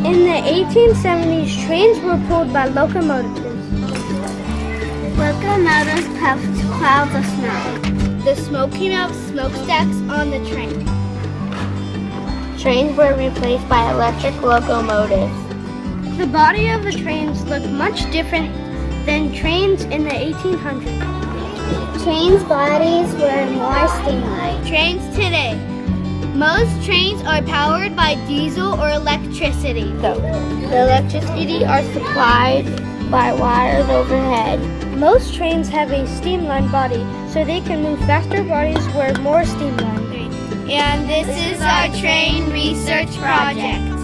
In the 1870s, trains were pulled by locomotives. Locomotives puffed clouds of smoke. The smoke came out of smokestacks on the train. Trains were replaced by electric locomotives. The body of the trains looked much different than trains in the 1800s. Trains' bodies were more steam-like. Trains today. Most trains are powered by diesel or electricity. The electricity are supplied by wires overhead. Most trains have a streamlined body, so they can move faster bodies where more streamlined. And this is our train research project.